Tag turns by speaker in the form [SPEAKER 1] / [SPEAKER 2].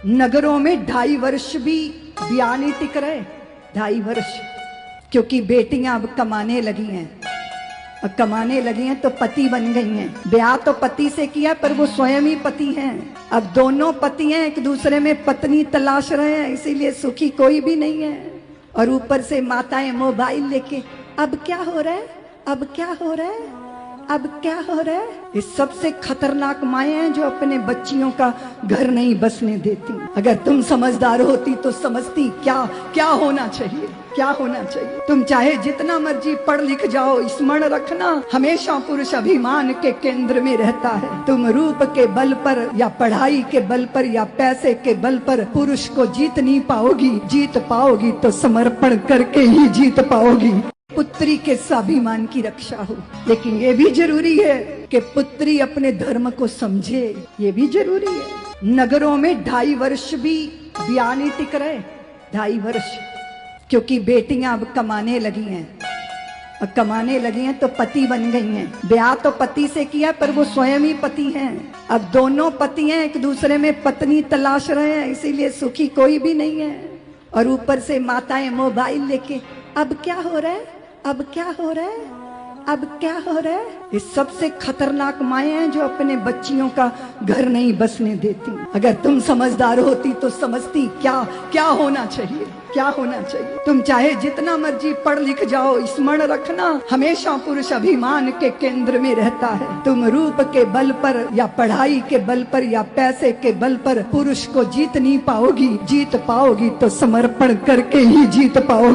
[SPEAKER 1] नगरों में 2.5 वर्ष भी ब्याह नहीं टिक रहे। 2.5 वर्ष, क्योंकि बेटियां अब कमाने लगी हैं। अब कमाने लगी हैं तो पति बन गई हैं। ब्याह तो पति से किया पर वो स्वयं ही पति हैं। अब दोनों पति हैं, एक दूसरे में पत्नी तलाश रहे हैं, इसीलिए सुखी कोई भी नहीं है। और ऊपर से माताएं मोबाइल लेके अब क्या हो रहा है, अब क्या हो रहा है, अब क्या हो रहा है। ये सबसे खतरनाक माएं हैं जो अपने बच्चियों का घर नहीं बसने देती। अगर तुम समझदार होती तो समझती क्या क्या होना चाहिए, क्या होना चाहिए। तुम चाहे जितना मर्जी पढ़ लिख जाओ, स्मरण रखना हमेशा पुरुष अभिमान के केंद्र में रहता है। तुम रूप के बल पर या पढ़ाई के बल पर या पैसे के बल पर पुरुष को जीत नहीं पाओगी। जीत पाओगी तो समर्पण करके ही जीत पाओगी। पुत्री के स्वाभिमान की रक्षा हो, लेकिन ये भी जरूरी है कि पुत्री अपने धर्म को समझे। ये भी जरूरी है। नगरों में 2.5 वर्ष भी ब्याह नहीं टिक रहे। 2.5 वर्ष, क्योंकि बेटियां अब कमाने लगी हैं। अब कमाने लगी हैं तो पति बन गई हैं। ब्याह तो पति से किया पर वो स्वयं ही पति हैं। अब दोनों पति हैं, एक दूसरे में पत्नी तलाश रहे हैं, इसीलिए सुखी कोई भी नहीं है। और ऊपर से माताएं मोबाइल लेके अब क्या हो रहा है, अब क्या हो रहा है, अब क्या हो रहा है। ये सबसे खतरनाक माएं हैं जो अपने बच्चियों का घर नहीं बसने देती। अगर तुम समझदार होती तो समझती क्या क्या होना चाहिए, क्या होना चाहिए। तुम चाहे जितना मर्जी पढ़ लिख जाओ, स्मरण रखना हमेशा पुरुष अभिमान के केंद्र में रहता है। तुम रूप के बल पर या पढ़ाई के बल पर या पैसे के बल पर पुरुष को जीत नहीं पाओगी। जीत पाओगी तो समर्पण करके ही जीत पाओगी।